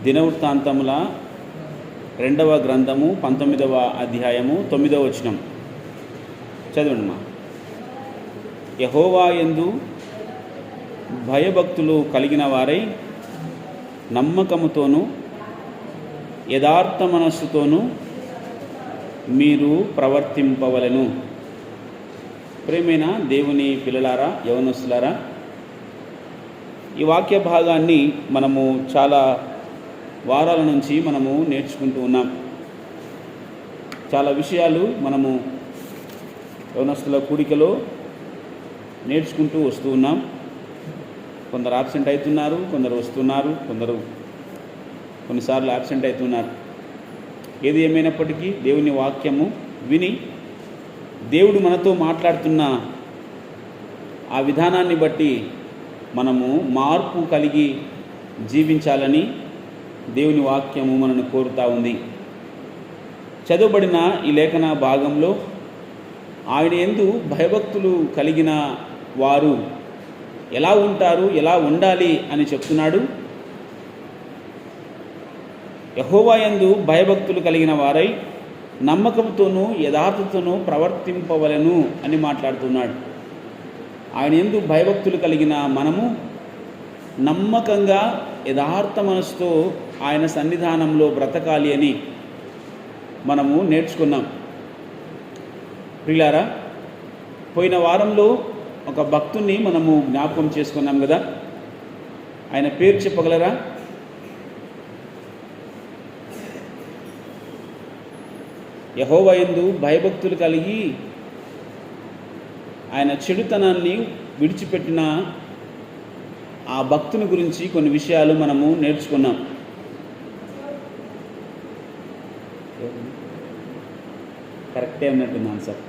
దినవృత్తాంతముల 2వ గ్రంథము 19వ అధ్యాయము 9వ వచనం చదవండి మా. యెహోవా యందు భయభక్తులు కలిగిన వారై నమ్మకముతోనూ యథార్థ మనస్సుతోనూ మీరు ప్రవర్తింపవలెను. ప్రియమైన దేవుని పిల్లలారా, యవనస్తులారా, ఈ వాక్య భాగాన్ని మనము చాలా వారాల నుంచి మనము నేర్చుకుంటూ ఉన్నాం. చాలా విషయాలు మనము యవనస్తుల కూడికలో నేర్చుకుంటూ వస్తూ ఉన్నాం. కొందరు ఆబ్సెంట్ అవుతున్నారు, కొందరు వస్తున్నారు, కొందరు కొన్నిసార్లు ఆబ్సెంట్ అవుతున్నారు. ఏది ఏమైనప్పటికీ దేవుని వాక్యము విని దేవుడు మనతో మాట్లాడుతున్న ఆ విధానాన్ని బట్టి మనము మార్పు కలిగి జీవించాలని దేవుని వాక్యము మనను కోరుతూ ఉంది. చదవబడిన ఈ లేఖన భాగంలో ఆయన యందు భయభక్తులు కలిగిన వారు ఎలా ఉంటారు, ఎలా ఉండాలి అని చెప్తున్నాడు. యెహోవా యందు భయభక్తులు కలిగిన వారై నమ్మకంతోనూ యథార్థతోనూ ప్రవర్తింపవలెను అని మాట్లాడుతున్నాడు. ఆయన యందు భయభక్తులు కలిగిన మనము నమ్మకంగా యథార్థ మనసుతో ఆయన సన్నిధానంలో బ్రతకాలి అని మనము నేర్చుకున్నాం. ప్రియులారా, పోయిన వారంలో ఒక భక్తుని మనము జ్ఞాపకం చేసుకున్నాం కదా. ఆయన పేరు చెప్పగలరా? యెహోవా యందు భయభక్తులు కలిగి ఆయన చెడుతనాన్ని విడిచిపెట్టిన ఆ భక్తుని గురించి కొన్ని విషయాలు మనము నేర్చుకున్నాం. కరెక్టే అన్నట్టుంది ఆన్సర్.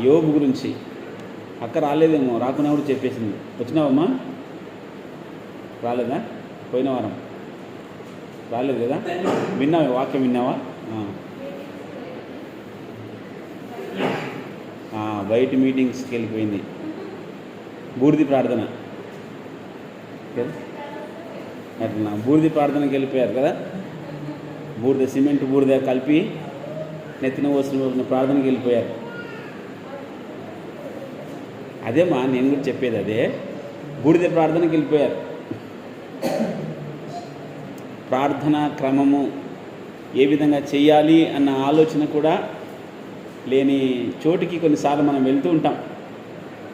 యోబు గురించి. అక్క రాలేదేమో, రాకున్నా కూడా చెప్పేసింది. వచ్చినావమ్మా? రాలేదా? పోయిన వారం రాలేదు కదా? విన్నావా? వాక్యం విన్నావా? బయట మీటింగ్స్కి వెళ్ళిపోయింది. బూడిది ప్రార్థన అట్లా బూడిది ప్రార్థనకి వెళ్ళిపోయారు కదా. సిమెంట్ బూడిద కలిపి నెత్తిన పోసిన ప్రార్థనకి వెళ్ళిపోయారు. అదేమా నేను కూడా చెప్పేది అదే. బూడిద ప్రార్థనకి వెళ్ళిపోయారు. ప్రార్థన క్రమము ఏ విధంగా చేయాలి అన్న ఆలోచన కూడా లేని చోటికి కొన్నిసార్లు మనం వెళ్తూ ఉంటాం.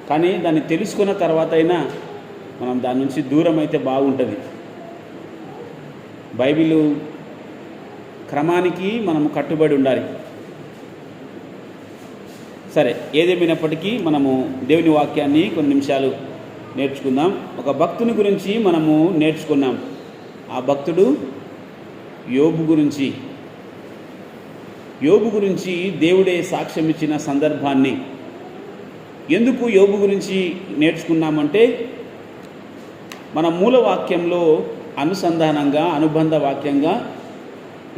కానీ దాన్ని తెలుసుకున్న తర్వాత అయినా మనం దాని నుంచి దూరం అయితే బాగుంటుంది. బైబిలు క్రమానికి మనము కట్టుబడి ఉండాలి. సరే, ఏదేమైనప్పటికీ మనము దేవుని వాక్యాన్ని కొన్ని నిమిషాలు నేర్చుకుందాం. ఒక భక్తుని గురించి మనము నేర్చుకున్నాం. ఆ భక్తుడు యోబు గురించి దేవుడే సాక్ష్యం ఇచ్చిన సందర్భాన్ని ఎందుకు యోబు గురించి నేర్చుకున్నామంటే, మన మూల వాక్యంలో అనుసంధానంగా అనుబంధ వాక్యంగా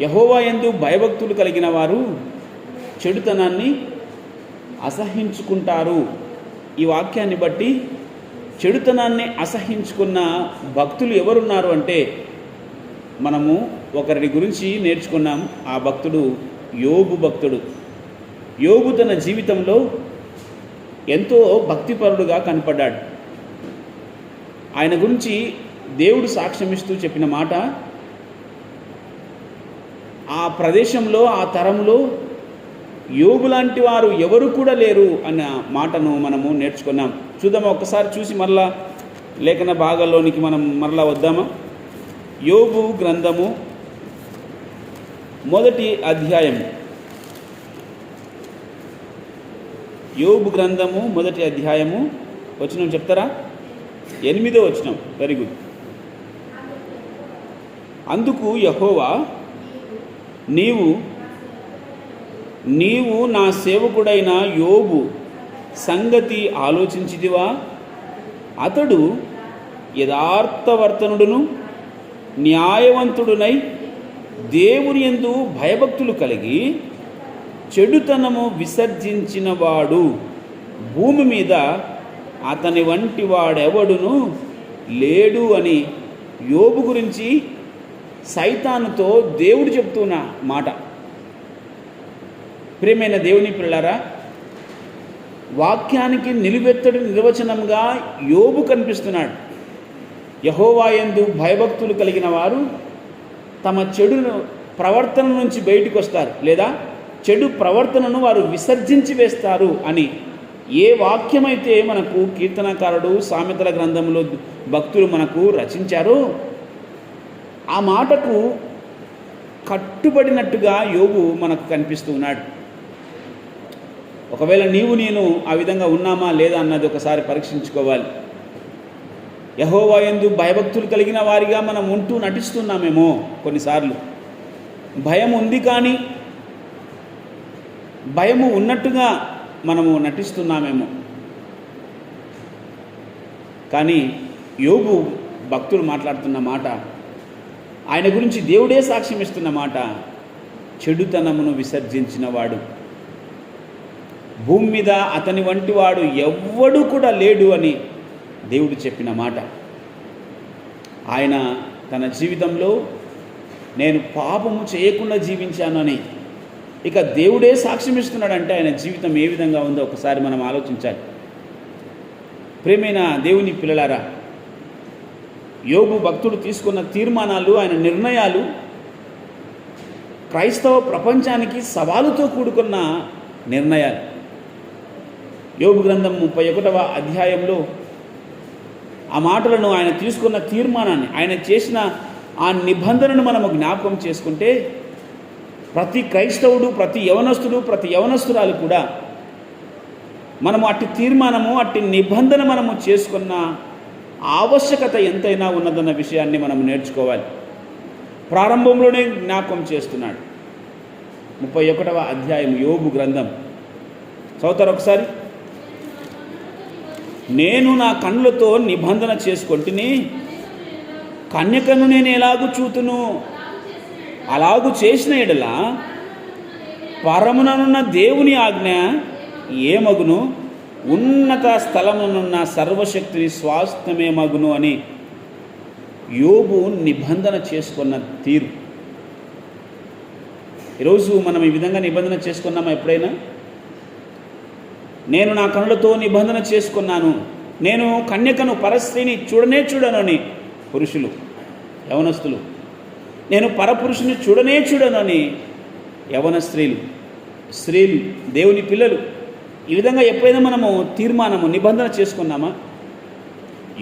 యెహోవా యందు భయభక్తులు కలిగిన వారు చెడుతనాన్ని అసహించుకుంటారు. ఈ వాక్యాన్ని బట్టి చెడుతనాన్ని అసహించుకున్న భక్తులు ఎవరున్నారు అంటే మనము ఒకరి గురించి నేర్చుకున్నాం. ఆ భక్తుడు యోబు భక్తుడు. యోబు తన జీవితంలో ఎంతో భక్తిపరుడుగా కనపడ్డాడు. ఆయన గురించి దేవుడు సాక్ష్యమిస్తూ చెప్పిన మాట, ఆ ప్రదేశంలో ఆ తరంలో యోబు లాంటి వారు ఎవరు కూడా లేరు అన్న మాటను మనము నేర్చుకున్నాం. చూద్దామా? ఒక్కసారి చూసి మరలా లేఖన భాగాల్లోనికి మనం మరలా వద్దామా? యోబు గ్రంథము 1వ అధ్యాయం. యోబు గ్రంథము 1వ అధ్యాయము వచనం చెప్తారా? 8వ వచనం. Very good. అందుకు యెహోవా, నీవు నా సేవకుడైన యోబు సంగతి ఆలోచించితివా? అతడు యథార్థవర్తనుడును న్యాయవంతుడునై దేవుని యందు భయభక్తులు కలిగి చెడుతనము విసర్జించినవాడు. భూమి మీద అతని వంటి వాడెవడును లేడు అని యోబు గురించి సైతానుతో దేవుడు చెప్తున్న మాట. ప్రియమైన దేవుని పిల్లారా, వాక్యానికి నిలువెత్తడి నిర్వచనంగా యోబు కనిపిస్తున్నాడు. యెహోవా యందు భయభక్తులు కలిగిన వారు తమ చెడు ప్రవర్తన నుంచి బయటకు వస్తారు, లేదా చెడు ప్రవర్తనను వారు విసర్జించి వేస్తారు అని ఏ వాక్యమైతే మనకు కీర్తనకారుడు సామెతల గ్రంథంలో భక్తులు మనకు రచించారో ఆ మాటకు కట్టుబడినట్టుగా యోబు మనకు కనిపిస్తూ ఉన్నాడు. ఒకవేళ నీవు నేను ఆ విధంగా ఉన్నామా లేదా అన్నది ఒకసారి పరీక్షించుకోవాలి. యెహోవా యందు భయభక్తులు కలిగిన వారిగా మనం ఉంటూ నటిస్తున్నామేమో. కొన్నిసార్లు భయం ఉంది, కానీ భయము ఉన్నట్టుగా మనము నటిస్తున్నామేమో. కానీ యోబు భక్తులు మాట్లాడుతున్న మాట, ఆయన గురించి దేవుడే సాక్ష్యం ఇస్తున్న మాట, చెడుతనమును విసర్జించిన వాడు, భూమి మీద అతని వంటి వాడు ఎవ్వడు కూడా లేడు అని దేవుడు చెప్పిన మాట. ఆయన తన జీవితంలో నేను పాపము చేయకుండా జీవించాను అని ఇక దేవుడే సాక్ష్యం ఇస్తున్నాడంటే ఆయన జీవితం ఏ విధంగా ఉందో ఒకసారి మనం ఆలోచించాలి. ప్రియమైన దేవుని పిల్లలారా, యోబు భక్తుడు తీసుకున్న తీర్మానాలు, ఆయన నిర్ణయాలు క్రైస్తవ ప్రపంచానికి సవాలుతో కూడుకున్న నిర్ణయాలు. యోబు గ్రంథం 31వ అధ్యాయంలో ఆ మాటలను, ఆయన తీసుకున్న తీర్మానాన్ని, ఆయన చేసిన ఆ నిబంధనను మనము జ్ఞాపకం చేసుకుంటే ప్రతి క్రైస్తవుడు, ప్రతి యవనస్తుడు, ప్రతి యవనస్తురాలు కూడా మనము అట్టి తీర్మానము, అట్టి నిబంధన మనము చేసుకున్న ఆవశ్యకత ఎంతైనా ఉన్నదన్న విషయాన్ని మనం నేర్చుకోవాలి. ప్రారంభంలోనే జ్ఞాపకం చేస్తున్నాడు. 31వ అధ్యాయం యోబు గ్రంథం చదువుతారు ఒకసారి. నేను నా కన్నులతో నిబంధన చేసుకొంటిని, కన్యకను నేను ఎలాగూ చూతును, అలాగూ చేసిన ఎడల పరముననున్న దేవుని ఆజ్ఞ ఏమగును, ఉన్నత స్థలమునున్న సర్వశక్తిని స్వాస్థ్యమే మగును అని యోబు నిబంధన చేసుకున్న తీరు. ఈరోజు మనం ఈ విధంగా నిబంధన చేసుకున్నామా ఎప్పుడైనా? నేను నా కనులతో నిబంధన చేసుకున్నాను, నేను కన్యకను పరస్త్రీని చూడనే చూడను అని పురుషులు, యవనస్తులు, నేను పరపురుషుని చూడనే చూడను అని యవన స్త్రీలు, దేవుని పిల్లలు, ఈ విధంగా ఎప్పుడైనా మనము తీర్మానము, నిబంధన చేసుకున్నామా?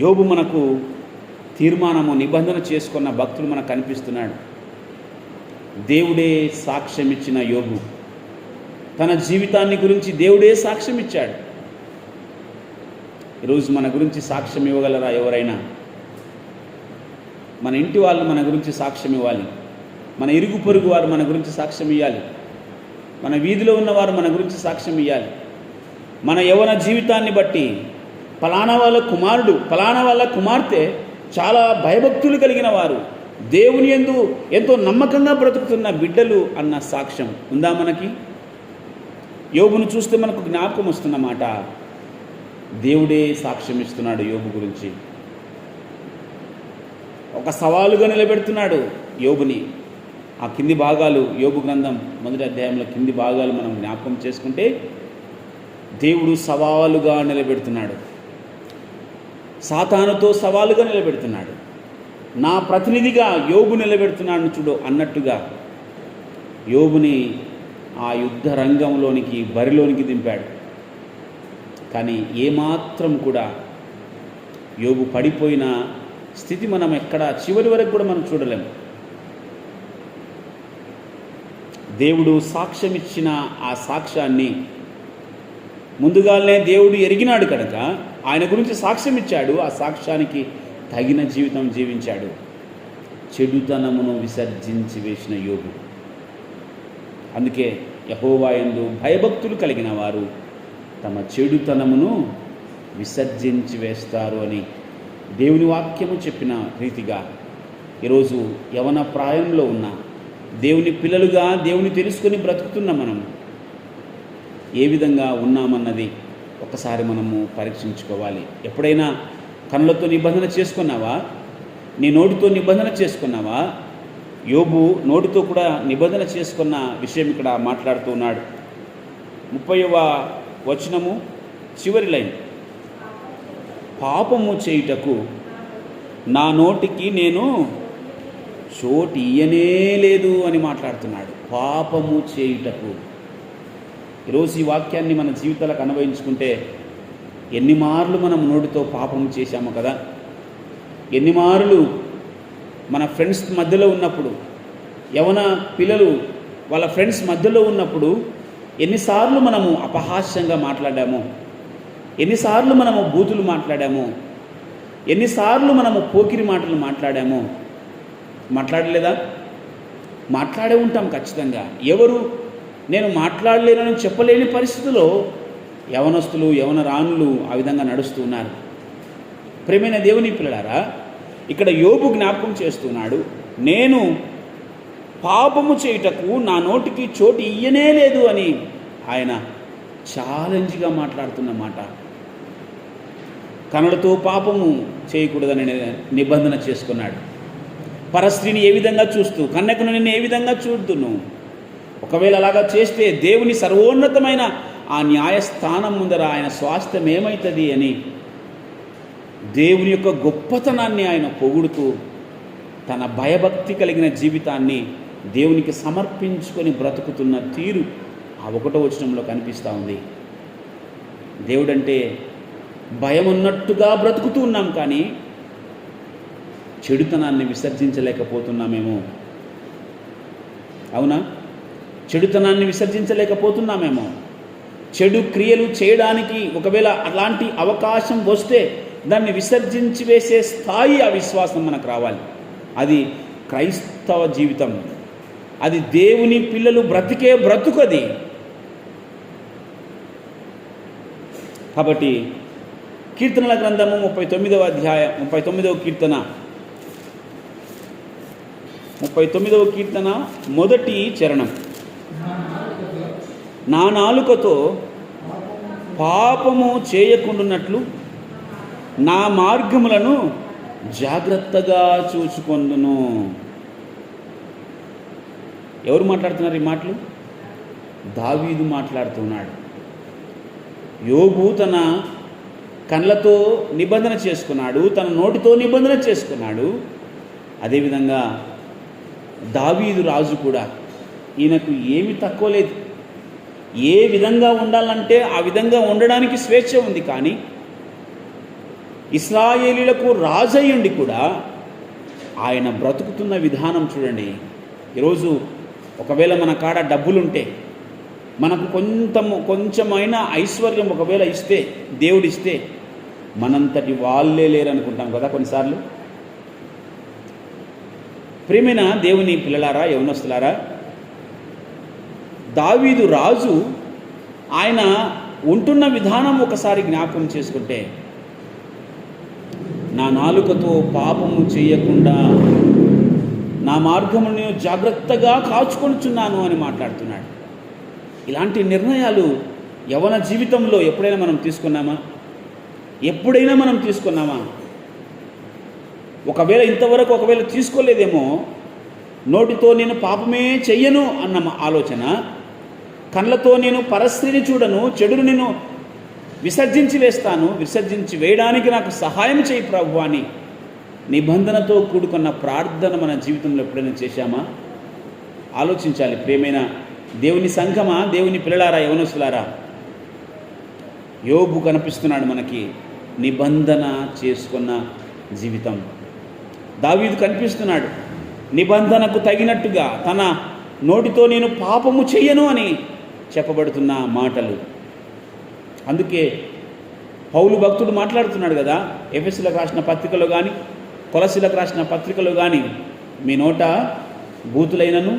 యోబు మనకు తీర్మానము, నిబంధన చేసుకున్న భక్తులు మనకు కనిపిస్తున్నాడు. దేవుడే సాక్ష్యం ఇచ్చిన యోబు తన జీవితాన్ని గురించి దేవుడే సాక్ష్యం ఇచ్చాడు. ఈరోజు మన గురించి సాక్ష్యం ఇవ్వగలరా ఎవరైనా? మన ఇంటి వాళ్ళు మన గురించి సాక్ష్యం ఇవ్వాలి, మన ఇరుగు పొరుగు వారు మన గురించి సాక్ష్యం ఇవ్వాలి, మన వీధిలో ఉన్నవారు మన గురించి సాక్ష్యం ఇవ్వాలి. మన యవ్వన జీవితాన్ని బట్టి ఫలానా వాళ్ళ కుమారుడు, ఫలానా వాళ్ళ కుమార్తె చాలా భయభక్తులు కలిగిన వారు, దేవుని యందు ఎంతో నమ్మకంగా బ్రతుకుతున్న బిడ్డలు అన్న సాక్ష్యం ఉందా మనకి? యోబును చూస్తే మనకు జ్ఞాపకం వస్తున్నమాట, దేవుడే సాక్ష్యం ఇస్తున్నాడు యోబు గురించి. ఒక సవాలుగా నిలబెడుతున్నాడు యోబుని. ఆ కింది భాగాలు, యోబు గ్రంథం 1వ అధ్యాయంలో కింది భాగాలు మనం జ్ఞాపకం చేసుకుంటే దేవుడు సవాలుగా నిలబెడుతున్నాడు, సాతానుతో సవాలుగా నిలబెడుతున్నాడు. నా ప్రతినిధిగా యోబు నిలబెడుతున్నాను చూడు అన్నట్టుగా యోబుని ఆ యుద్ధ రంగంలోనికి, బరిలోనికి దింపాడు. కానీ ఏమాత్రం కూడా యోబు పడిపోయిన స్థితి మనం ఎక్కడ చివరి వరకు కూడా మనం చూడలేము. దేవుడు సాక్ష్యం ఇచ్చిన ఆ సాక్ష్యాన్ని ముందుగానే దేవుడు ఎరిగినాడు కనుక ఆయన గురించి సాక్ష్యం ఇచ్చాడు. ఆ సాక్ష్యానికి తగిన జీవితం జీవించాడు. చెడుతనమును విసర్జించి వేసిన యోబు. అందుకే యెహోవా యందు భయభక్తులు కలిగిన వారు తమ చెడుతనమును విసర్జించి వేస్తారు అని దేవుని వాక్యము చెప్పిన రీతిగా ఈరోజు యవన ప్రాయంలో ఉన్న దేవుని పిల్లలుగా దేవుని తెలుసుకొని బ్రతుకుతున్న మనం ఏ విధంగా ఉన్నామన్నది ఒకసారి మనము పరీక్షించుకోవాలి. ఎప్పుడైనా కనులతో నిబంధన చేసుకున్నావా? నీ నోటితో నిబంధన చేసుకున్నావా? యోబు నోటితో కూడా నిబంధన చేసుకున్న విషయం ఇక్కడ మాట్లాడుతూ ఉన్నాడు. 30వ వచనము చివరి లైన్, పాపము చేయుటకు నా నోటికి నేను చోటు ఇయ్యనే లేదు అని మాట్లాడుతున్నాడు. పాపము చేయుటకు. ఈరోజు ఈ వాక్యాన్ని మన జీవితాలకు అన్వయించుకుంటే ఎన్ని మార్లు మనం నోటితో పాపము చేశాము కదా. ఎన్ని మార్లు మన ఫ్రెండ్స్ మధ్యలో ఉన్నప్పుడు, యవన పిల్లలు వాళ్ళ ఫ్రెండ్స్ మధ్యలో ఉన్నప్పుడు ఎన్నిసార్లు మనము అపహాస్యంగా మాట్లాడాము, ఎన్నిసార్లు మనము బూతులు మాట్లాడాము, ఎన్నిసార్లు మనము పోకిరి మాటలు మాట్లాడాము. మాట్లాడలేదా? మాట్లాడే ఉంటాం ఖచ్చితంగా. ఎవరు నేను మాట్లాడలేనని చెప్పలేని పరిస్థితిలో యవనస్తులు యవనరాణులు ఆ విధంగా నడుస్తూ ఉన్నారు. ప్రేమైన దేవుని పిల్లలారా, ఇక్కడ యోబు జ్ఞాపకం చేస్తున్నాడు, నేను పాపము చేయుటకు నా నోటికి చోటు ఇయ్యనే లేదు అని ఆయన ఛాలెంజ్గా మాట్లాడుతున్న మాట. కనులతో పాపము చేయకూడదని నిబంధన చేసుకున్నాడు. పరస్త్రీని ఏ విధంగా చూస్తూ, కన్యకను నిన్ను ఏ విధంగా చూడుతును, ఒకవేళ అలాగా చేస్తే దేవుని సర్వోన్నతమైన ఆ న్యాయస్థానం ముందర ఆయన స్వాస్థ్యం ఏమవుతుంది అని దేవుని యొక్క గొప్పతనాన్ని ఆయన పొగుడుతూ తన భయభక్తి కలిగిన జీవితాన్ని దేవునికి సమర్పించుకొని బ్రతుకుతున్న తీరు ఆ 1వ వచనంలో కనిపిస్తూ ఉంది. దేవుడంటే భయం ఉన్నట్టుగా బ్రతుకుతూ ఉన్నాం, కానీ చెడుతనాన్ని విసర్జించలేకపోతున్నామేమో. అవునా? చెడుతనాన్ని విసర్జించలేకపోతున్నామేమో. చెడు క్రియలు చేయడానికి ఒకవేళ అలాంటి అవకాశం వస్తే దాన్ని విసర్జించి వేసే స్థాయి ఆ విశ్వాసం మనకు రావాలి. అది క్రైస్తవ జీవితం, అది దేవుని పిల్లలు బ్రతికే బ్రతుకది. కాబట్టి కీర్తనల గ్రంథము 39వ అధ్యాయం 39వ కీర్తన 39వ కీర్తన మొదటి చరణం, నా నాలుకతో పాపము చేయకుండానట్లు నా మార్గములను జాగ్రత్తగా చూసుకొందును. ఎవరు మాట్లాడుతున్నారు ఈ మాటలు? దావీదు మాట్లాడుతున్నాడు. యోబు తన కళ్ళతో నిబంధన చేసుకున్నాడు, తన నోటితో నిబంధన చేసుకున్నాడు. అదేవిధంగా దావీదు రాజు కూడా, ఈయనకు ఏమి తక్కువ లేదు. ఏ విధంగా ఉండాలంటే ఆ విధంగా ఉండడానికి స్వేచ్ఛ ఉంది. కానీ ఇశ్రాయేలీలకు రాజయ్యుండి కూడా ఆయన బ్రతుకుతున్న విధానం చూడండి. ఈరోజు ఒకవేళ మన కాడ డబ్బులుంటే, మనకు కొంచెమైనా ఐశ్వర్యం ఒకవేళ ఇస్తే, దేవుడిస్తే, మనంతటి వాళ్ళే లేరనుకుంటాం కదా కొన్నిసార్లు. ప్రియమైన దేవుని పిల్లలారా, యవనస్తులారా, దావీదు రాజు ఆయన ఉంటున్న విధానం ఒకసారి జ్ఞాపకం చేసుకుంటే, నా నాలుకతో పాపము చేయకుండా నా మార్గమును నేను జాగ్రత్తగా కాచుకొనుచున్నాను అని మాట్లాడుతున్నాడు. ఇలాంటి నిర్ణయాలు యవన జీవితంలో ఎప్పుడైనా మనం తీసుకున్నామా? ఎప్పుడైనా మనం తీసుకున్నామా? ఒకవేళ ఇంతవరకు ఒకవేళ తీసుకోలేదేమో. నోటితో నేను పాపమే చెయ్యను అన్న ఆలోచన, కళ్ళతో నేను పరస్త్రీని చూడను, చెడును నేను విసర్జించి వేస్తాను, విసర్జించి వేయడానికి నాకు సహాయం చేయి ప్రభు అని నిబంధనతో కూడుకున్న ప్రార్థన మన జీవితంలో ఎప్పుడైనా చేశామా? ఆలోచించాలి. ప్రియమైన దేవుని సంఘమా, దేవుని పిల్లలారా, యవనస్తులారా, యోబు కనిపిస్తున్నాడు మనకి నిబంధన చేసుకున్న జీవితం. దావీదు కనిపిస్తున్నాడు నిబంధనకు తగినట్టుగా తన నోటితో నేను పాపము చెయ్యను అని చెప్పబడుతున్న మాటలు. అందుకే పౌలు భక్తుడు మాట్లాడుతున్నాడు కదా, ఎఫెసీలకు రాసిన పత్రికలో కానీ కొలసీలకు రాసిన పత్రికలో కానీ, మీ నోట బూతులైనను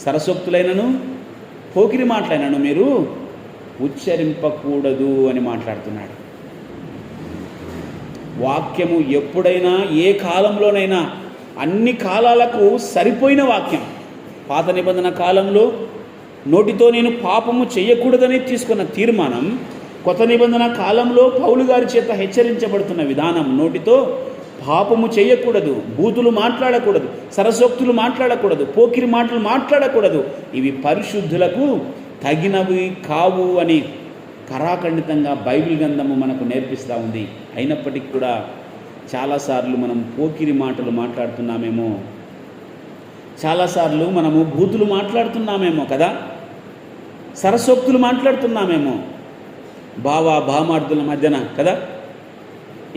సరసోక్తులైనను పోకిరి మాటలైనను మీరు ఉచ్చరింపకూడదు అని మాట్లాడుతున్నాడు. వాక్యము ఎప్పుడైనా ఏ కాలంలోనైనా అన్ని కాలాలకు సరిపోయిన వాక్యం. పాత నిబంధన కాలంలో నోటితో నేను పాపము చేయకూడదని తీసుకున్న తీర్మానం కొత్త నిబంధన కాలంలో పౌలు గారి చేత హెచ్చరించబడుతున్న విధానం, నోటితో పాపము చేయకూడదు, బూతులు మాట్లాడకూడదు, సరసోక్తులు మాట్లాడకూడదు, పోకిరి మాటలు మాట్లాడకూడదు, ఇవి పరిశుద్ధులకు తగినవి కావు అని కరాఖండితంగా బైబిల్ గ్రంథము మనకు నేర్పిస్తూ ఉంది. అయినప్పటికీ కూడా చాలాసార్లు మనం పోకిరి మాటలు మాట్లాడుతున్నామేమో, చాలాసార్లు మనము బూతులు మాట్లాడుతున్నామేమో కదా, సరసోక్తులు మాట్లాడుతున్నామేమో బామార్దుల మధ్యన కదా,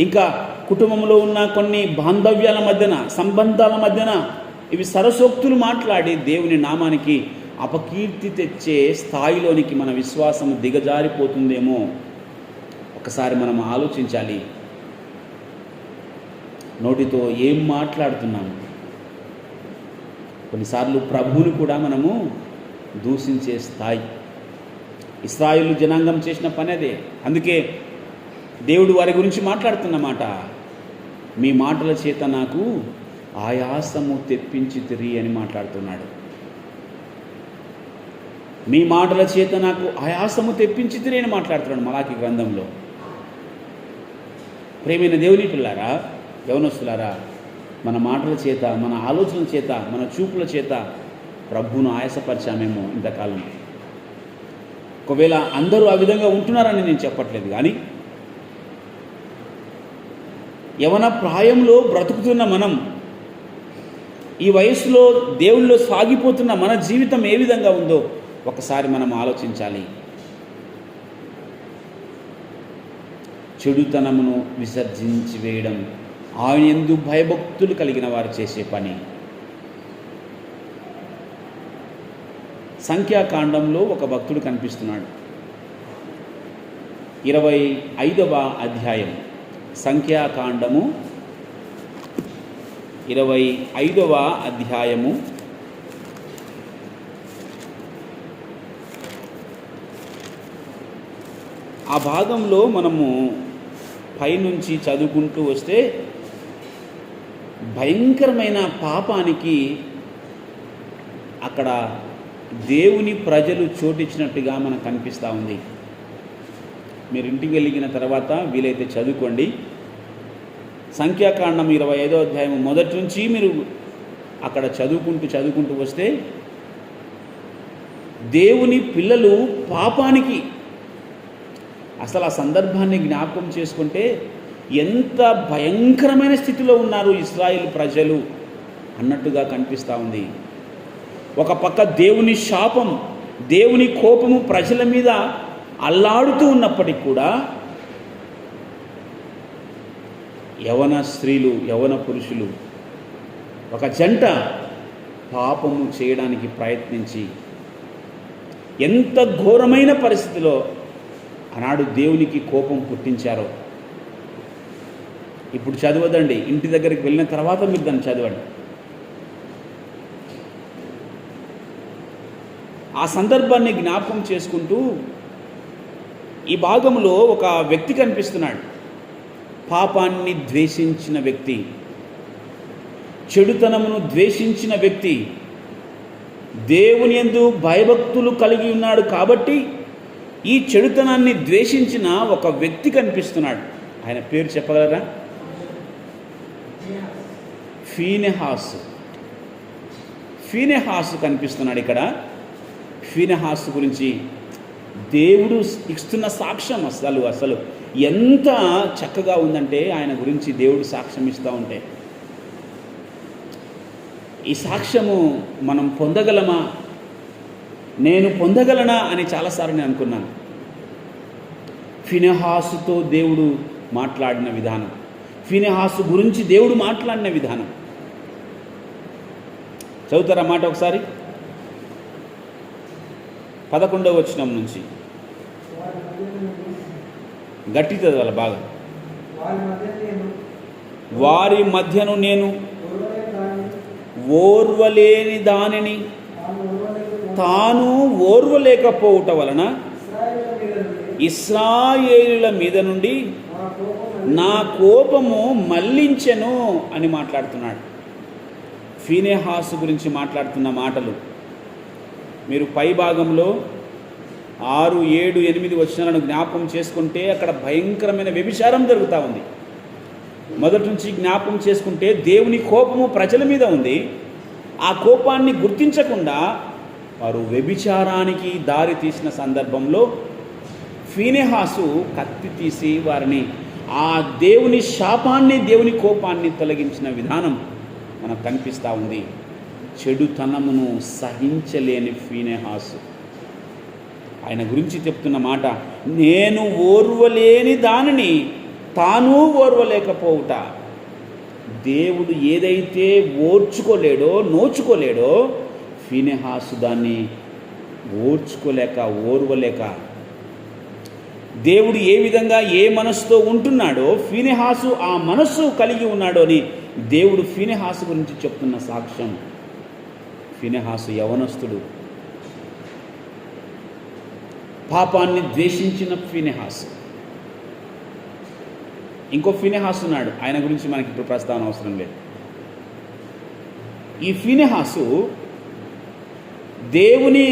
ఇంకా కుటుంబంలో ఉన్న కొన్ని బాంధవ్యాల మధ్యన, సంబంధాల మధ్యన ఇవి సరసోక్తులు మాట్లాడి దేవుని నామానికి అపకీర్తి తెచ్చే స్థాయిలోనికి మన విశ్వాసం దిగజారిపోతుందేమో ఒకసారి మనం ఆలోచించాలి. నోటితో ఏం మాట్లాడుతున్నాము? కొన్నిసార్లు ప్రభువుని కూడా మనము దూషించే స్థాయి. ఇశ్రాయేలు జనాంగం చేసిన పని అదే. అందుకే దేవుడు వారి గురించి మాట్లాడుతున్నమాట, మీ మాటల చేత నాకు ఆయాసము తెప్పించితిరి అని మాట్లాడుతున్నాడు. మీ మాటల చేత నాకు ఆయాసము తెప్పించితిరి అని మాట్లాడుతున్నాడు మలాకి గ్రంథంలో. ప్రేమైన దేవుని పిల్లారా, యవనస్తులారా, మన మాటల చేత, మన ఆలోచనల చేత, మన చూపుల చేత ప్రభువును ఆయాసపరిచామేమో ఇంతకాలం. ఒకవేళ అందరూ ఆ విధంగా ఉంటున్నారని నేను చెప్పట్లేదు, కానీ యవన ప్రాయంలో బ్రతుకుతున్న మనం, ఈ వయసులో దేవుళ్ళలో సాగిపోతున్న మన జీవితం ఏ విధంగా ఉందో ఒకసారి మనం ఆలోచించాలి. చెడుతనమును విసర్జించి వేయడం ఆయన యందు భయభక్తులు కలిగిన వారు చేసే పని. సంఖ్యాకాండంలో ఒక భక్తుడు కనిపిస్తున్నాడు. 25వ అధ్యాయం, సంఖ్యాకాండము 25వ అధ్యాయము ఆ భాగంలో మనము పైనుంచి చదువుకుంటూ వస్తే భయంకరమైన పాపానికి అక్కడ దేవుని ప్రజలు చోటిచ్చినట్టుగా మనకు కనిపిస్తూ ఉంది. మీరు ఇంటికి వెళ్ళిన తర్వాత వీలైతే చదువుకోండి. సంఖ్యాకాండం 25వ అధ్యాయం మొదటి నుంచి మీరు అక్కడ చదువుకుంటూ వస్తే దేవుని పిల్లలు పాపానికి, అసలు ఆ సందర్భాన్ని జ్ఞాపకం చేసుకుంటే ఎంత భయంకరమైన స్థితిలో ఉన్నారు ఇశ్రాయేలు ప్రజలు అన్నట్టుగా కనిపిస్తూ ఉంది. ఒక పక్క దేవుని శాపం, దేవుని కోపము ప్రజల మీద అల్లాడుతూ ఉన్నప్పటికీ కూడా యవన స్త్రీలు, యవన పురుషులు, ఒక జంట పాపము చేయడానికి ప్రయత్నించి ఎంత ఘోరమైన పరిస్థితిలో ఆనాడు దేవునికి కోపం పుట్టించారో ఇప్పుడు చదవదండి. ఇంటి దగ్గరికి వెళ్ళిన తర్వాత మీరు దాన్ని చదవండి. ఆ సందర్భాన్ని జ్ఞాపకం చేసుకుంటూ ఈ భాగంలో ఒక వ్యక్తి కనిపిస్తున్నాడు. పాపాన్ని ద్వేషించిన వ్యక్తి, చెడుతనమును ద్వేషించిన వ్యక్తి, దేవుని యందు భయభక్తులు కలిగి ఉన్నాడు. కాబట్టి ఈ చెడుతనాన్ని ద్వేషించిన ఒక వ్యక్తి కనిపిస్తున్నాడు. ఆయన పేరు చెప్పగలరా? ఫీనెహాసు కనిపిస్తున్నాడు ఇక్కడ. ఫీనెహాసు గురించి దేవుడు ఇస్తున్న సాక్ష్యం అసలు ఎంత చక్కగా ఉందంటే ఆయన గురించి దేవుడు సాక్ష్యం ఇస్తూ ఉంటే, ఈ సాక్ష్యము మనం పొందగలమా, నేను పొందగలనా అని చాలాసార్లు నేను అనుకున్నాను. ఫీనెహాసుతో దేవుడు మాట్లాడిన విధానం, ఫీనెహాసు గురించి దేవుడు మాట్లాడిన విధానం చదువుతారా మాట ఒకసారి? 11వ వచనం నుంచి గట్టి చదవాలి బాగా. వారి మధ్యను నేను ఓర్వలేని దానిని తాను ఓర్వలేకపోవటం వలన ఇశ్రాయేలుల మీద నుండి నా కోపము మళ్లించెను అని మాట్లాడుతున్నాడు. ఫీనెహాసు గురించి మాట్లాడుతున్న మాటలు మీరు పై భాగంలో 6, 7, 8 వచనాలను జ్ఞాపకం చేసుకుంటే అక్కడ భయంకరమైన వ్యభిచారం జరుగుతూ ఉంది. మొదటి నుంచి జ్ఞాపకం చేసుకుంటే దేవుని కోపము ప్రజల మీద ఉంది. ఆ కోపాన్ని గుర్తించకుండా వారు వ్యభిచారానికి దారి తీసిన సందర్భంలో ఫీనెహాసు కత్తి తీసి వారిని ఆ దేవుని శాపాన్ని, దేవుని కోపాన్ని తొలగించిన విధానం మనకు కనిపిస్తూ ఉంది. చెడుతనమును సహించలేని ఫీనెహాసు, ఆయన గురించి చెప్తున్న మాట, నేను ఓర్వలేని దానిని తాను ఓర్వలేకపోవుట. దేవుడు ఏదైతే ఓర్చుకోలేడో, నోచుకోలేడో, ఫీనెహాసు దాన్ని ఓర్వలేక దేవుడు ఏ విధంగా ఏ మనస్సుతో ఉంటున్నాడో ఫీనెహాసు ఆ మనస్సు కలిగి ఉన్నాడో అని దేవుడు ఫీనెహాసు గురించి చెప్తున్న సాక్ష్యం. ఫీనెహాసు యవనస్తుడు, పాపాన్ని ద్వేషించిన ఫీనెహాసు. ఇంకో ఫీనెహాసు ఉన్నాడు, ఆయన గురించి మనకి ఇప్పుడు ప్రస్తావన అవసరం లేదు. ఈ ఫీనెహాసు దేవుని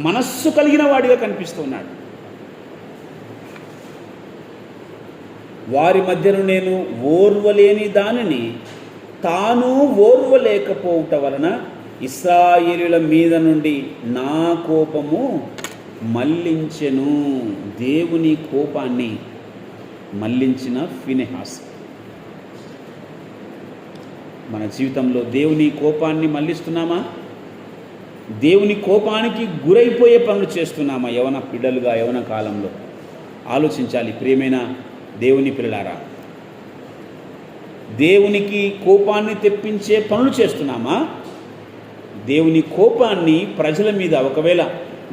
మనస్సు కలిగిన వాడిగా కనిపిస్తున్నాడు. వారి మధ్యను నేను ఓర్వలేని దానిని తాను ఓర్వలేకపోవట వలన ఇశ్రాయేలీయుల మీద నుండి నా కోపము మళ్లించెను. దేవుని కోపాన్ని మళ్లించిన ఫీనెహాసు. మన జీవితంలో దేవుని కోపాన్ని మళ్లిస్తున్నామా? దేవుని కోపానికి గురైపోయే పనులు చేస్తున్నామా? యవన పిల్లలుగా, యవన కాలంలో ఆలోచించాలి. ప్రియమైన దేవుని పిల్లలారా, దేవునికి కోపాన్ని తెప్పించే పనులు చేస్తున్నామా? దేవుని కోపాన్ని ప్రజల మీద, ఒకవేళ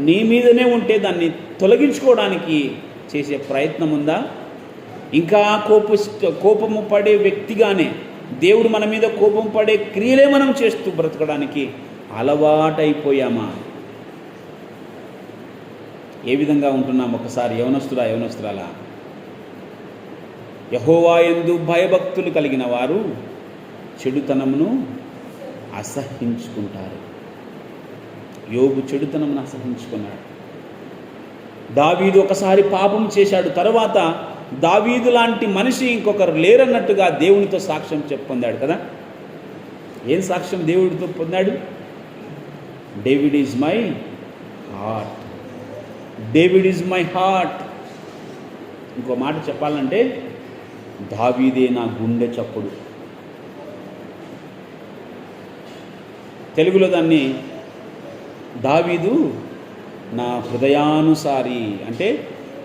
నీ మీదనే ఉంటే దాన్ని తొలగించుకోవడానికి చేసే ప్రయత్నం ఉందా? ఇంకా కోపము పడే వ్యక్తిగానే దేవుడు మన మీద కోపం పడే క్రియలే మనం చేస్తూ బ్రతకడానికి అలవాటైపోయామా? ఏ విధంగా ఉంటున్నాం? ఒకసారి యవనస్తురాలా, యెహోవా యందు భయభక్తులు కలిగిన వారు చెడుతనమును అసహించుకుంటారు. యోబు చెడుతనమును అసహించుకున్నాడు. దావీదు ఒకసారి పాపం చేశాడు, తర్వాత దావీదు లాంటి మనిషి ఇంకొకరు లేరన్నట్టుగా దేవునితో సాక్ష్యం పొందాడు కదా. ఏం సాక్ష్యం దేవుడితో పొందాడు? David is my heart, David is my heart. ఇంకో మాట చెప్పాలంటే దావీదే నా గుండె చప్పుడు. తెలుగులో దాన్ని దావీదు నా హృదయానుసారి, అంటే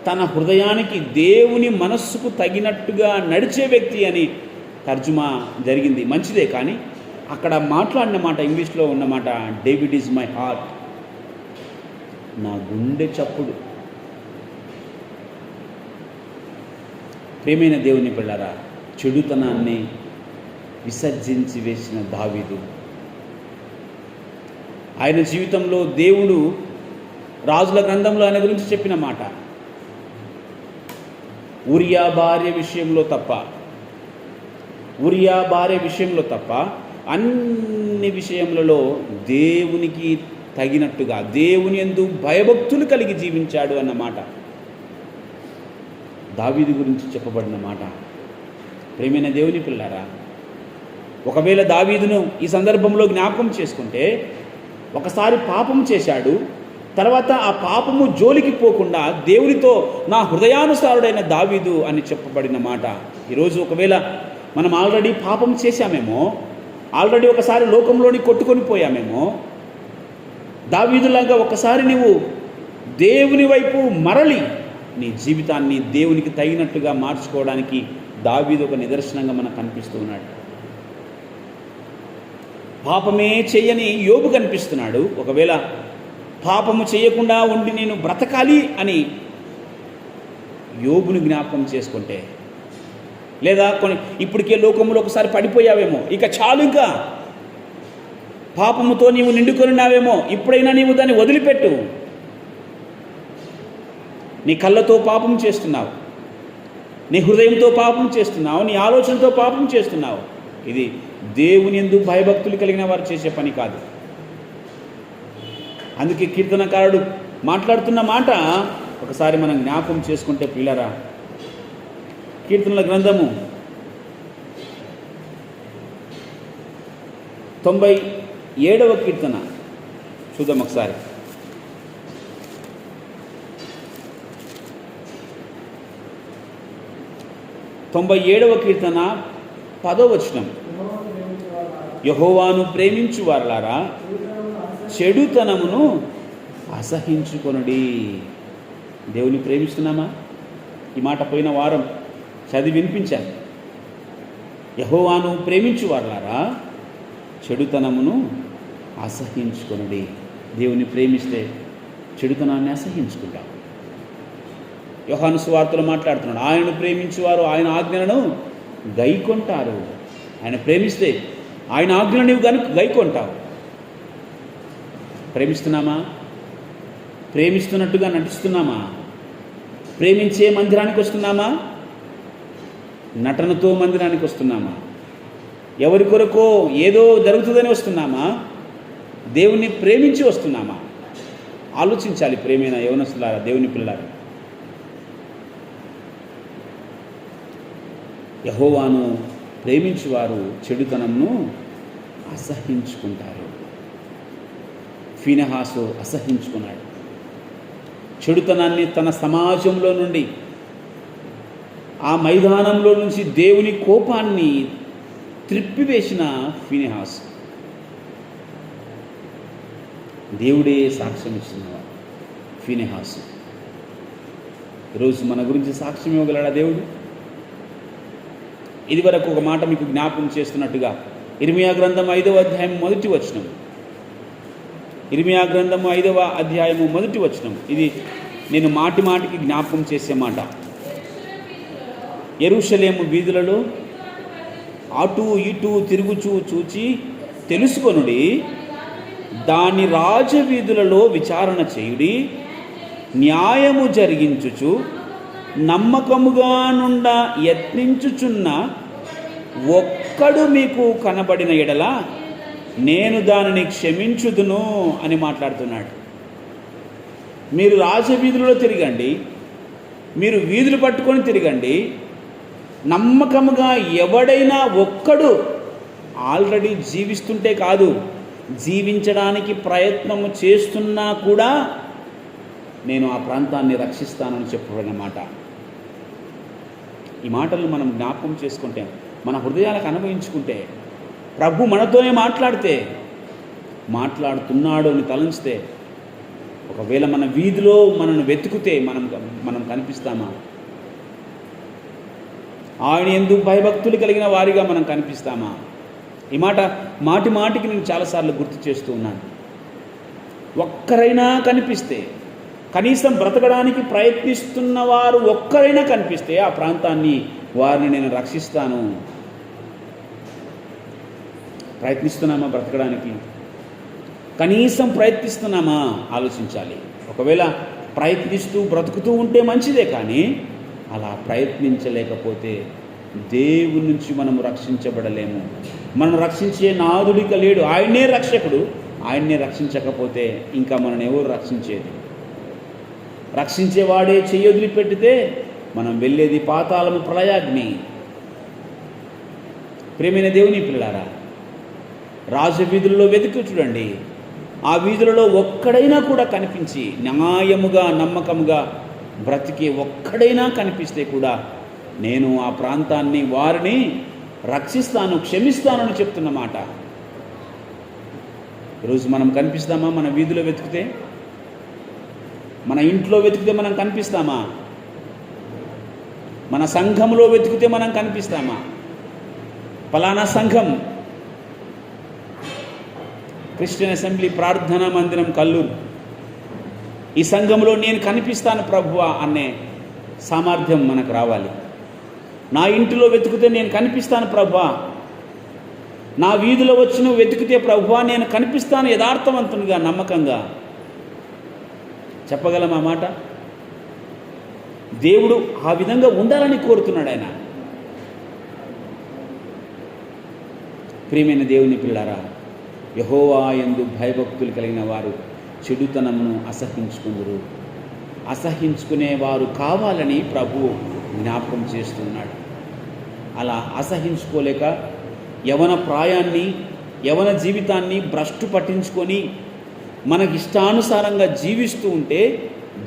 తన హృదయానికి, దేవుని మనస్సుకు తగినట్టుగా నడిచే వ్యక్తి అని తర్జుమా జరిగింది. మంచిదే, కానీ అక్కడ మాట్లాడిన మాట, ఇంగ్లీష్లో ఉన్నమాట డేవిడ్ ఈజ్ మై హార్ట్, నా గుండె చప్పుడు. ప్రియమైన దేవుని పిల్లరా, చెడుతనాన్ని విసర్జించి వేసిన దావీదు, ఆయన జీవితంలో దేవుడు రాజుల గ్రంథంలో ఆయన గురించి చెప్పిన మాట, ఉరియా భార్య విషయంలో తప్ప అన్ని విషయములలో దేవునికి తగినట్టుగా, దేవుని యందు భయభక్తులు కలిగి జీవించాడు అన్నమాట దావీదు గురించి చెప్పబడిన మాట. ప్రియమైన దేవుని పిల్లారా, ఒకవేళ దావీదును ఈ సందర్భంలో జ్ఞాపకం చేసుకుంటే, ఒకసారి పాపం చేశాడు, తర్వాత ఆ పాపము జోలికి పోకుండా దేవునితో నా హృదయానుసారుడైన దావీదు అని చెప్పబడిన మాట. ఈరోజు ఒకవేళ మనం ఆల్రెడీ పాపం చేశామేమో, ఆల్రెడీ ఒకసారి లోకంలోని కొట్టుకొని పోయామేమో, దావీదులాగా ఒకసారి నీవు దేవుని వైపు మరలి నీ జీవితాన్ని దేవునికి తగినట్టుగా మార్చుకోవడానికి దావీదు ఒక నిదర్శనంగా మనకు కనిపిస్తూ ఉన్నాడు. పాపమే చేయని యోబు కనిపిస్తున్నాడు. ఒకవేళ పాపము చేయకుండా ఉండి నేను బ్రతకాలి అని యోబుని జ్ఞాపకం చేసుకుంటే, లేదా ఇప్పటికే లోకములో ఒకసారి పడిపోయావేమో, ఇక చాలు, ఇంకా పాపముతో నీవు నిండుకొనినావేమో, ఇప్పుడైనా నీవు దాన్ని వదిలిపెట్టు. నీ కళ్ళతో పాపం చేస్తున్నావు, నీ హృదయంతో పాపం చేస్తున్నావు, నీ ఆలోచనతో పాపం చేస్తున్నావు. ఇది దేవుని యందు భయభక్తులు కలిగిన వారు చేసే పని కాదు. అందుకే కీర్తనకారుడు మాట్లాడుతున్న మాట ఒకసారి మనం జ్ఞాపకం చేసుకుంటే పిల్లరా, కీర్తనల గ్రంథము 97వ కీర్తన చూద్దాం ఒకసారి. 97వ కీర్తన 10వ వచనం. యెహోవాను ప్రేమించు వారలారా చెడుతనమును అసహించుకొనుడి. దేవుని ప్రేమిస్తున్నామా? ఈ మాట పోయిన వారం చదివి వినిపించాను. యెహోవాను ప్రేమించు వారలారా చెడుతనమును అసహించుకొనుడి. దేవుని ప్రేమిస్తే చెడుతనాన్ని అసహించుకుంటాం. యోహాను సువార్తలో మాట్లాడుతున్నాడు, ఆయనను ప్రేమించువారు ఆయన ఆజ్ఞలను గైకొంటారు. ఆయన ప్రేమిస్తే ఆయన ఆజ్ఞలను నీవు కనుక గైకొంటావు. ప్రేమిస్తున్నామా? ప్రేమిస్తున్నట్టుగా నటిస్తున్నామా? ప్రేమించే మందిరానికి వస్తున్నామా? నటనతో మందిరానికి వస్తున్నామా? ఎవరి కొరకో ఏదో జరుగుతుందని వస్తున్నామా? దేవుణ్ణి ప్రేమించి వస్తున్నామా? ఆలోచించాలి ప్రేమైన యవనస్తులారా, దేవుని పిల్లలారా. యెహోవాను ప్రేమించువారు చెడుతనంను అసహించుకుంటారు. ఫీనెహాసు అసహించుకున్నాడు. చెడుతనాన్ని తన సమాజంలో నుండి, ఆ మైదానంలో నుంచి దేవుని కోపాన్ని త్రిప్పివేసిన ఫీనెహాసు దేవుడే సాక్ష్యం ఇస్తున్నవాడు. ఫీనెహాసు ఈరోజు మన గురించి సాక్ష్యం ఇవ్వగలడా దేవుడు? ఇది వరకు ఒక మాట మీకు జ్ఞాపకం చేస్తున్నట్టుగా ఇర్మియా గ్రంథం 5వ అధ్యాయం 1వ వచనం. ఇర్మియా గ్రంథము 5వ అధ్యాయము 1వ వచనం. ఇది నేను మాటి మాటికి జ్ఞాపకం చేసే మాట. యెరూషలేము వీధులలో అటు ఇటు తిరుగుచూ చూచి తెలుసుకొనుడి, దాని రాజవీధులలో విచారణ చేయుడి, న్యాయము జరిగించుచు నమ్మకముగా నుండ యత్నించుచున్న ఒక్కడు మీకు కనబడిన ఎడల నేను దానిని క్షమించుదును అని మాట్లాడుతున్నాడు. మీరు రాజవీధులలో తిరగండి, మీరు వీధులు పట్టుకొని తిరగండి, నమ్మకముగా ఎవడైనా ఒక్కడు ఆల్రెడీ జీవిస్తుంటే కాదు, జీవించడానికి ప్రయత్నము చేస్తున్నా కూడా నేను ఆ ప్రాంతాన్ని రక్షిస్తానని చెప్పబడినమాట. ఈ మాటలు మనం జ్ఞాపకం చేసుకుంటే, మన హృదయాలకు అనుభవించుకుంటే, ప్రభు మనతోనే మాట్లాడుతున్నాడు అని తలంచితే, ఒకవేళ మన వీధిలో మనను వెతుకుతే మనం కనిపిస్తామా? ఆయన యందు భయభక్తులు కలిగిన వారిగా మనం కనిపిస్తామా? ఈ మాట మాటి మాటికి నేను చాలాసార్లు గుర్తు చేస్తూ ఉన్నాను. ఒక్కరైనా కనిపిస్తే, కనీసం బ్రతకడానికి ప్రయత్నిస్తున్న వారు ఒక్కరైనా కనిపిస్తే ఆ ప్రాంతాన్ని, వారిని నేను రక్షిస్తాను. ప్రయత్నిస్తున్నామా బ్రతకడానికి? కనీసం ప్రయత్నిస్తున్నామా? ఆలోచించాలి. ఒకవేళ ప్రయత్నిస్తూ బ్రతుకుతూ ఉంటే మంచిదే, కానీ అలా ప్రయత్నించలేకపోతే దేవుని నుంచి మనము రక్షించబడలేము. మనం రక్షించే నాదుడిక లేడు, ఆయన్నే రక్షకుడు. ఆయన్నే రక్షించకపోతే ఇంకా మనల్ని ఎవరు రక్షించేది? రక్షించేవాడే చెయ్యి వదిలిపెట్టితే మనం వెళ్ళేది పాతాళము, ప్రళయాగ్ని. ప్రేమైన దేవుని పిల్లారా, రాజవీధుల్లో వెతికి చూడండి, ఆ వీధులలో ఒక్కడైనా కూడా కనిపించి న్యాయముగా నమ్మకముగా బ్రతికే ఒక్కడైనా కనిపిస్తే కూడా నేను ఆ ప్రాంతాన్ని, వారిని రక్షిస్తాను, క్షమిస్తానని చెప్తున్నమాట. ఈరోజు మనం కనిపిస్తామా? మన వీధిలో వెతికితే, మన ఇంట్లో వెతికితే మనం కనిపిస్తామా? మన సంఘంలో వెతికితే మనం కనిపిస్తామా? ఫలానా సంఘం, క్రిస్టియన్ అసెంబ్లీ ప్రార్థనా మందిరం కల్లూరు, ఈ సంఘంలో నేను కనిపిస్తాను ప్రభువా అనే సామర్థ్యం మనకు రావాలి. నా ఇంటిలో వెతికితే నేను కనిపిస్తాను ప్రభువా, నా వీధిలో వచ్చి నువ్వు వెతికితే ప్రభువా నేను కనిపిస్తాను యథార్థవంతునిగా, నమ్మకంగా. చెప్పగలం ఆ మాట? దేవుడు ఆ విధంగా ఉండాలని కోరుతున్నాడు ఆయన. ప్రియమైన దేవుని పిల్లారా, యెహోవా యందు భయభక్తులు కలిగిన వారు చెడుతనమును అసహించుకుందురు. అసహించుకునేవారు కావాలని ప్రభువు జ్ఞాపకం చేస్తున్నాడు. అలా అసహించుకోలేక యవన ప్రాయాన్ని, యవన జీవితాన్ని భ్రష్టు పట్టించుకొని మనకిష్టానుసారంగా జీవిస్తూ ఉంటే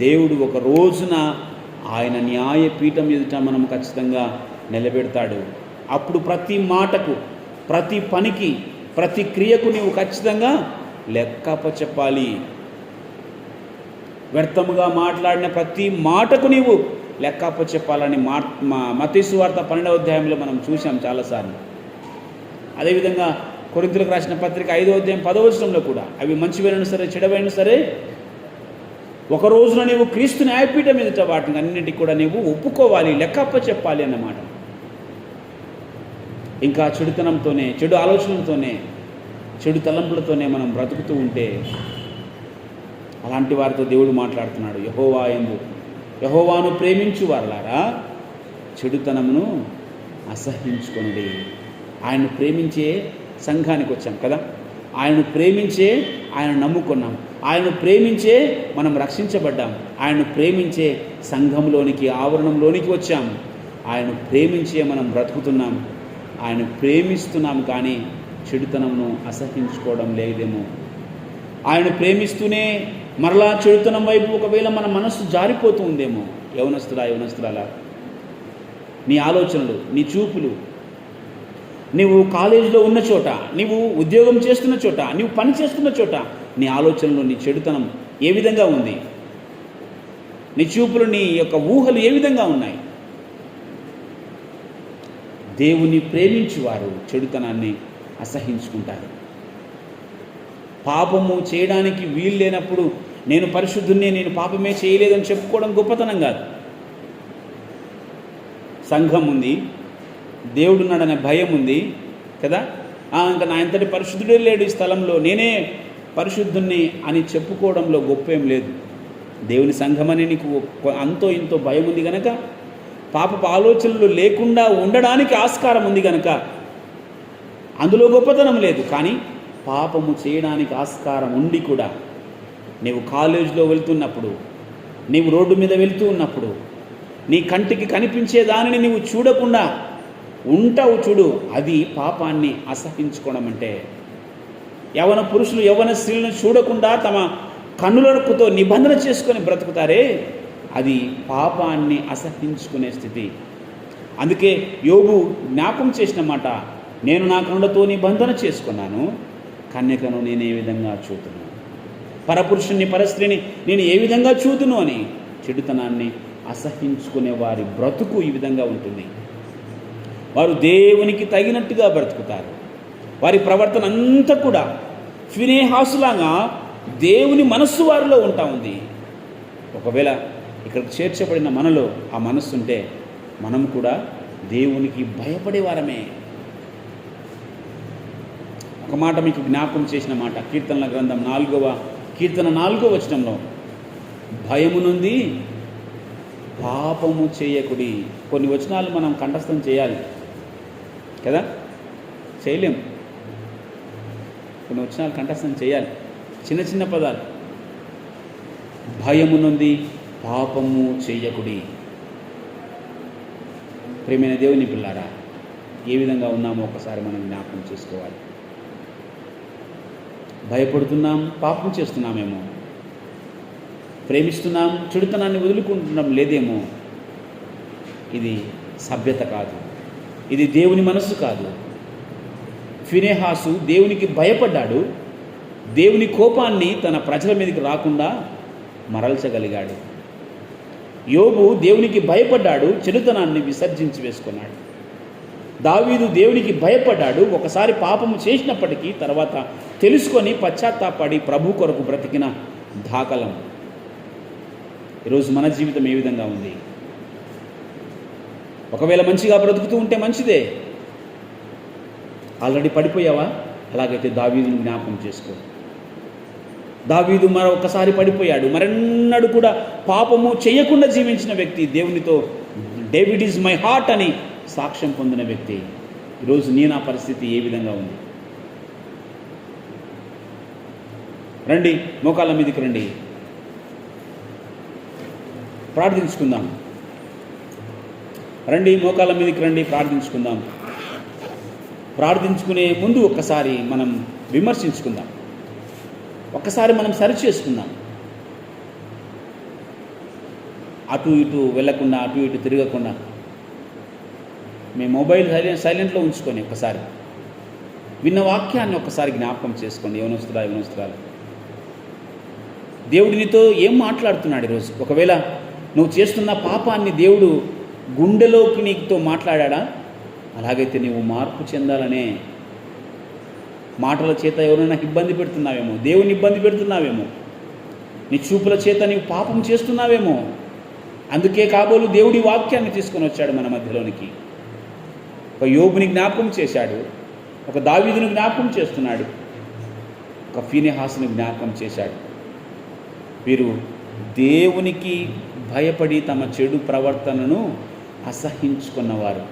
దేవుడు ఒక రోజున ఆయన న్యాయపీఠం ఎదుట మనం ఖచ్చితంగా నిలబెడతాడు. అప్పుడు ప్రతి మాటకు, ప్రతి పనికి, ప్రతి క్రియకు నీవు ఖచ్చితంగా లెక్కప చెప్పాలి. వ్యర్థముగా మాట్లాడిన ప్రతి మాటకు నీవు లెక్కప చెప్పాలని మత్తయి సువార్త 12వ అధ్యాయంలో మనం చూసాం చాలాసార్లు. అదేవిధంగా కొరింథీయులకు రాసిన పత్రిక 5వ అధ్యాయం 10వ వచనంలో కూడా అవి మంచివైనా సరే చెడవైనా సరే ఒక రోజున నీవు క్రీస్తు న్యాయపీఠం ఎదుట వాటిని అన్నింటికి కూడా నీవు ఒప్పుకోవాలి, లెక్కప్ప చెప్పాలి అన్నమాట. ఇంకా చెడుతనంతోనే, చెడు ఆలోచనలతోనే, చెడు తలంపులతోనే మనం బ్రతుకుతూ ఉంటే అలాంటి వారితో దేవుడు మాట్లాడుతున్నాడు. యెహోవాను ప్రేమించు వారలారా చెడుతనమును అసహించుకొనుడి. ఆయన్ను ప్రేమించే సంఘానికి వచ్చాం కదా, ఆయనను ప్రేమించే ఆయన నమ్ముకున్నాం, ఆయనను ప్రేమించే మనం రక్షించబడ్డాం, ఆయనను ప్రేమించే సంఘంలోనికి, ఆవరణంలోనికి వచ్చాం, ఆయనను ప్రేమించే మనం బ్రతుకుతున్నాం, ఆయన ప్రేమిస్తున్నాం. కానీ చెడుతనమును అసహించుకోవడం లేదేమో. ఆయన ప్రేమిస్తూనే మరలా చెడుతనం వైపు ఒకవేళ మన మనస్సు జారిపోతూ ఉందేమో. యవనస్తులా నీ ఆలోచనలు, నీ చూపులు, నీవు కాలేజీలో ఉన్న చోట, నీవు ఉద్యోగం చేస్తున్న చోట, నీవు పని చేస్తున్న చోట నీ ఆలోచనలు, నీ చెడుతనం ఏ విధంగా ఉంది? నీ చూపులు, నీ యొక్క ఊహలు ఏ విధంగా ఉన్నాయి? దేవుని ప్రేమించువారు చెడుతనాన్ని అసహించుకుంటారు. పాపము చేయడానికి వీలు లేనప్పుడు నేను పరిశుద్ధున్నే, నేను పాపమే చేయలేదని చెప్పుకోవడం గొప్పతనం కాదు. సంఘం ఉంది, దేవుడున్నాడనే భయం ఉంది కదా. ఇంకా నా ఇంతటి పరిశుద్ధుడే లేడు ఈ స్థలంలో, నేనే పరిశుద్ధుణ్ణి అని చెప్పుకోవడంలో గొప్పేం లేదు. దేవుని సంఘమని నీకు అంతో ఇంతో భయం ఉంది కనుక, పాపపు ఆలోచనలు లేకుండా ఉండడానికి ఆస్కారం ఉంది కనుక అందులో గొప్పతనం లేదు. కానీ పాపము చేయడానికి ఆస్కారం ఉండి కూడా నీవు కాలేజీలో వెళ్తున్నప్పుడు, నీవు రోడ్డు మీద వెళ్తూ ఉన్నప్పుడు, నీ కంటికి కనిపించే దానిని నీవు చూడకుండా ఉంటావు చూడు, అది పాపాన్ని అసహించుకోవడం అంటే. యవన పురుషులు యవన స్త్రీలను చూడకుండా తమ కన్నులతో నిబంధన చేసుకొని బ్రతుకుతారే, అది పాపాన్ని అసహించుకునే స్థితి. అందుకే యోబు జ్ఞాపకం చేసిన మాట, నేను నా కన్నులతో నిబంధన చేసుకున్నాను, కన్యకను నేను ఏ విధంగా చూతును, పరపురుషుని పరస్త్రీని నేను ఏ విధంగా చూతును అని. చెడుతనాన్ని అసహించుకునే వారి బ్రతుకు ఈ విధంగా ఉంటుంది. వారు దేవునికి తగినట్టుగా బ్రతుకుతారు. వారి ప్రవర్తన అంతా కూడా ఫినేహాసులాగా దేవుని మనస్సు వారిలో ఉంటా ఉంది. ఒకవేళ ఇక్కడికి చేర్చబడిన మనలో ఆ మనస్సు ఉంటే మనం కూడా దేవునికి భయపడేవారమే. ఒక మాట మీకు జ్ఞాపకం చేసిన మాట, కీర్తనల గ్రంథం 4వ కీర్తన 4వ వచనంలో, భయము నుండి పాపము చేయకుడి. కొన్ని వచనాలు మనం కంఠస్థం చేయాలి కదా, చేయలేం. కొన్ని వచనాలు కంఠస్థం చేయాలి, చిన్న చిన్న పదాలు. భయము నుండి పాపము చేయకుడి. ప్రియమైన దేవుని పిల్లారా, ఏ విధంగా ఉన్నామో ఒకసారి మనం జ్ఞాపకం చేసుకోవాలి. భయపడుతున్నాం, పాపం చేస్తున్నామేమో. ప్రేమిస్తున్నాం, చెడుతనాన్ని వదులుకుంటున్నాం లేదేమో. ఇది సభ్యత కాదు, ఇది దేవుని మనస్సు కాదు. ఫినేహాసు దేవునికి భయపడ్డాడు, దేవుని కోపాన్ని తన ప్రజల మీదకి రాకుండా మరల్చగలిగాడు. యోబు దేవునికి భయపడ్డాడు, చెడుతనాన్ని విసర్జించి వేసుకున్నాడు. దావీదు దేవునికి భయపడ్డాడు, ఒకసారి పాపము చేసినప్పటికీ తర్వాత తెలుసుకొని పశ్చాత్తాపడి ప్రభు కొరకు బ్రతికిన దాఖలం. ఈరోజు మన జీవితం ఏ విధంగా ఉంది? ఒకవేళ మంచిగా బ్రతుకుతూ ఉంటే మంచిదే. ఆల్రెడీ పడిపోయావా? అలాగైతే దావీదును జ్ఞాపకం చేసుకో. దావీదు మరొకసారి పడిపోయాడు, మరెన్నడూ కూడా పాపము చేయకుండా జీవించిన వ్యక్తి, దేవునితో డేవిడ్ ఈజ్ మై హార్ట్ అని సాక్ష్యం పొందిన వ్యక్తి. ఈరోజు నీ నా పరిస్థితి ఏ విధంగా ఉంది? రండి, మోకాళ్ళ మీదకి రండి, ప్రార్థించుకుందాం. రండి, మోకాళ్ళ మీదకి రండి, ప్రార్థించుకుందాం. ప్రార్థించుకునే ముందు ఒక్కసారి మనం విమర్శించుకుందాం, ఒక్కసారి మనం సరిచేసుకుందాం. అటు ఇటు వెళ్ళకుండా, అటు ఇటు తిరగకుండా మీ మొబైల్ సైలెంట్లో ఉంచుకొని ఒక్కసారి విన్న వాక్యాన్ని ఒక్కసారి జ్ఞాపకం చేసుకోండి. యవనస్తురాలు, దేవుడు నీతో ఏం మాట్లాడుతున్నాడు ఈరోజు? ఒకవేళ నువ్వు చేస్తున్న పాపాన్ని దేవుడు గుండెలోకి నీతో మాట్లాడా? అలాగైతే నీవు మార్పు చెందాలనే మాటల చేత ఎవరైనా ఇబ్బంది పెడుతున్నావేమో, దేవుని ఇబ్బంది పెడుతున్నావేమో, నీ చూపుల చేత నీవు పాపం చేస్తున్నావేమో. అందుకే కాబోలు దేవుడి వాక్యాన్ని తీసుకొని వచ్చాడు మన మధ్యలోనికి. ఒక యోబుని జ్ఞాపకం చేశాడు, ఒక దావీదుని జ్ఞాపకం చేస్తున్నాడు, ఒక ఫీనెహాసుని జ్ఞాపకం చేశాడు. వీరు దేవునికి భయపడి తమ చెడు ప్రవర్తనను అసహించుకున్నవారు.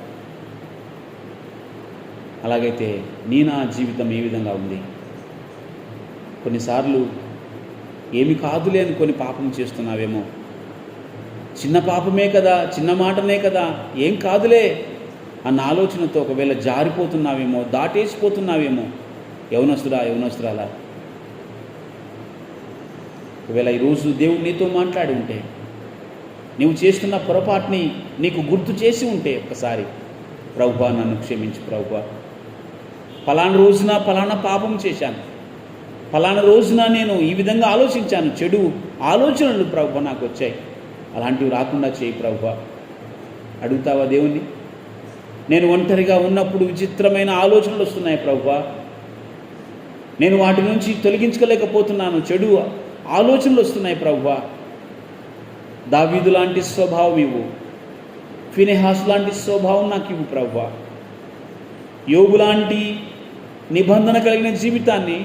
అలాగైతే నా జీవితం ఏ విధంగా ఉంది? కొన్నిసార్లు ఏమి కాదులే అని కొన్ని పాపం చేస్తున్నావేమో. చిన్న పాపమే కదా, చిన్న మాటనే కదా, ఏం కాదులే అన్న ఆలోచనతో ఒకవేళ జారిపోతున్నావేమో, దాటేసిపోతున్నావేమో. యవనస్తురాలా, ఒకవేళ ఈరోజు దేవుడు నీతో మాట్లాడి ఉంటే, నీవు చేస్తున్న పొరపాటుని నీకు గుర్తు చేసి ఉంటే ఒక్కసారి, ప్రభువా నన్ను క్షమించు ప్రభువా, ఫలానా రోజున ఫలానా పాపం చేశాను, ఫలానా రోజున నేను ఈ విధంగా ఆలోచించాను, చెడు ఆలోచనలు ప్రభువా నాకు వచ్చాయి, అలాంటివి రాకుండా చేయి ప్రభువా. అడుగుతావా దేవుణ్ణి? నేను ఒంటరిగా ఉన్నప్పుడు విచిత్రమైన ఆలోచనలు వస్తున్నాయి ప్రభువా, నేను వాటి నుంచి తొలగించుకోలేకపోతున్నాను, చెడు ఆలోచనలు వస్తున్నాయి ప్రభువా. దావీదు లాంటి స్వభావం ఇవ్వు, ఫీనెహాసు లాంటి స్వభావం నాకు ఇవ్వు ప్రభువా. యోబు లాంటి నిబంధన కలిగిన జీవితాన్ని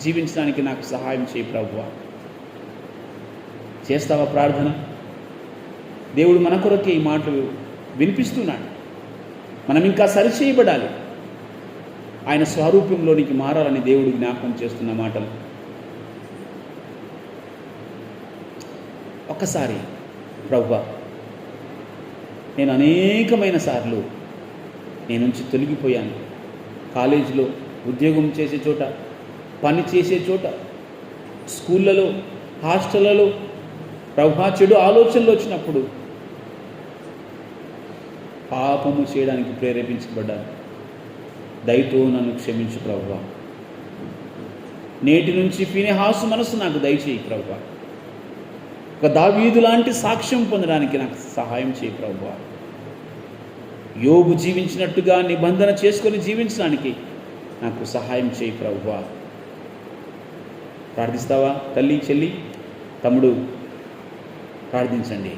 జీవించడానికి నాకు సహాయం చేయి ప్రభువా. చేస్తావా ప్రార్థన? దేవుడు మన కొరకే ఈ మాటలు వినిపిస్తున్నాడు. మనం ఇంకా సరిచేయబడాలి, ఆయన స్వరూపంలోనికి మారాలని దేవుడు జ్ఞాపకం చేస్తున్న మాటలు. ఒక్కసారి ప్రభువా, నేను అనేకమైన సార్లు నేను నుంచి తొలగిపోయాను. కాలేజీలో, ఉద్యోగం చేసే చోట, పని చేసే చోట, స్కూళ్ళలో, హాస్టళ్లలో ప్రభువా చెడు ఆలోచనలు వచ్చినప్పుడు పాపము చేయడానికి ప్రేరేపించబడ్డాను. దయతో నన్ను క్షమించు ప్రభువా. నేటి నుంచి ఫీనెహాసు మనసు నాకు దయచేయి ప్రభువా. ఒక దావీదు లాంటి సాక్ష్యం పొందడానికి నాకు సహాయం చేయి ప్రభువా. యోబు జీవించినట్టుగా నిబంధన చేసుకొని జీవించడానికి నాకు సహాయం చేయి ప్రభువా. ప్రార్థిస్తావా? తల్లి, చెల్లి, తమ్ముడు ప్రార్థించండి.